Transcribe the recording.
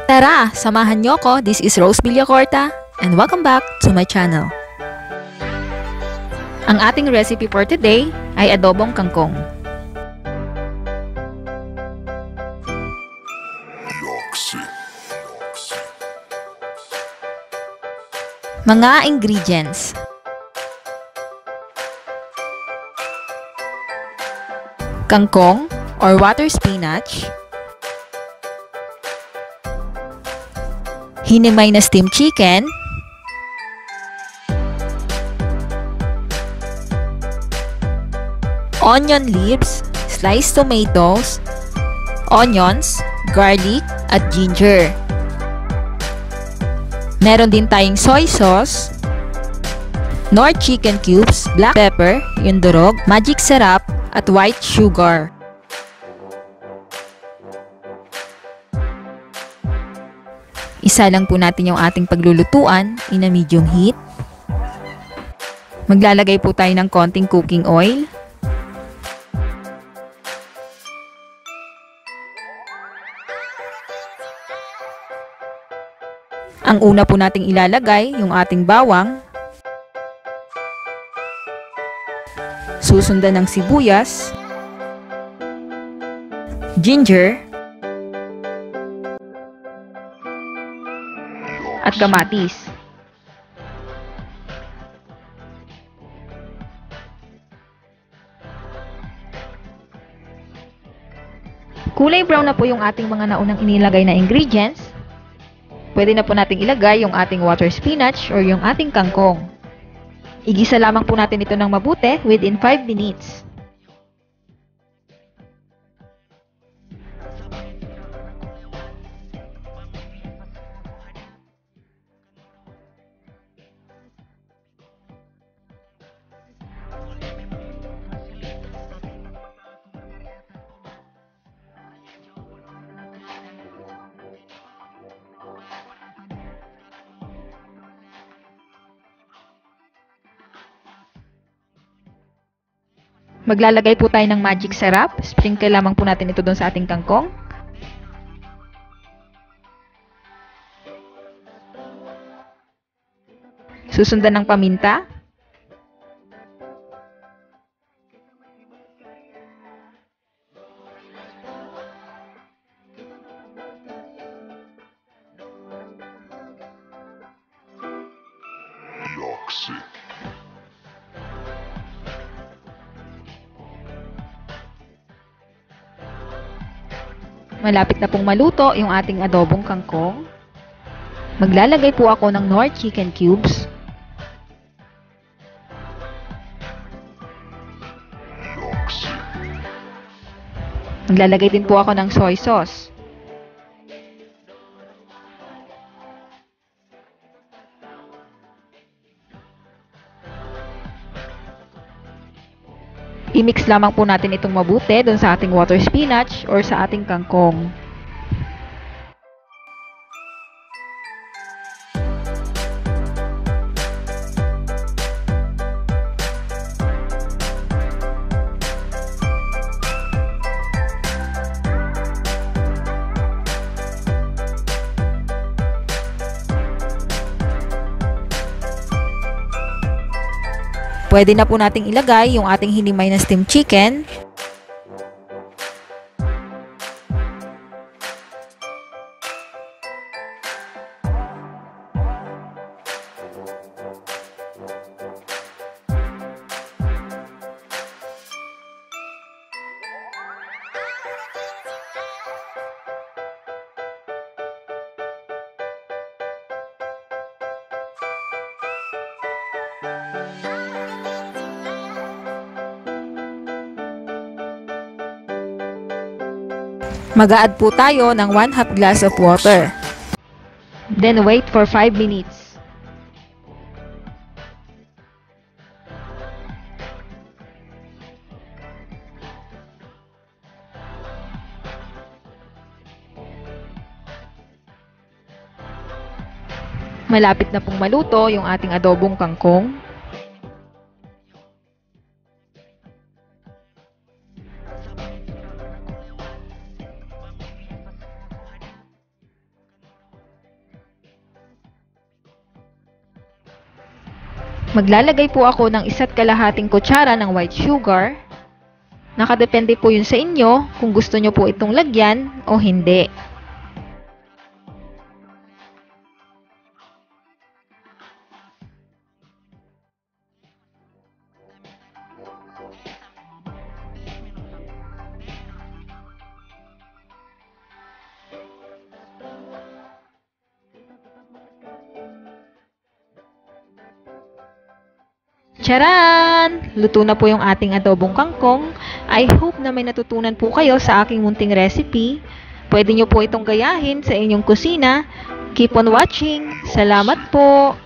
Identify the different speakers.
Speaker 1: Tara, samahan niyo ko. This is Rose Villacorta and welcome back to my channel. Ang ating recipe for today ay adobong kangkong. Mga ingredients: kangkong or water spinach, hinimay na steamed chicken, onion leaves, sliced tomatoes, onions, garlic, at ginger. Meron din tayong soy sauce, Knorr chicken cubes, black pepper, yung durog, magic syrup, at white sugar. Isa lang po natin yung ating paglulutuan in a medium heat. Maglalagay po tayo ng konting cooking oil. Ang una po nating ilalagay yung ating bawang. Susundan ng sibuyas, ginger, at kamatis. Kulay brown na po yung ating mga naunang inilagay na ingredients. Pwede na po nating ilagay yung ating water spinach or yung ating kangkong. Igisa lamang po natin ito ng mabuti within 5 minutes. Maglalagay po tayo ng magic syrup. Sprinkle lamang po natin ito doon sa ating kangkong. Susundan ng paminta. Malapit na pong maluto yung ating adobong kangkong. Maglalagay po ako ng Knorr chicken cubes. Maglalagay din po ako ng soy sauce. I-mix lamang po natin itong mabuti doon sa ating water spinach or sa ating kangkong. Pwede na po nating ilagay yung ating hinimay na steamed chicken. Mag-a-add po tayo ng 1/2 glass of water. Then wait for 5 minutes. Malapit na pong maluto yung ating adobong kangkong. Maglalagay po ako ng 1.5 kutsara ng white sugar. Nakadepende po yun sa inyo kung gusto nyo po itong lagyan o hindi. Charan! Luto na po yung ating adobong kangkong. I hope na may natutunan po kayo sa aking munting recipe. Pwede nyo po itong gayahin sa inyong kusina. Keep on watching. Salamat po!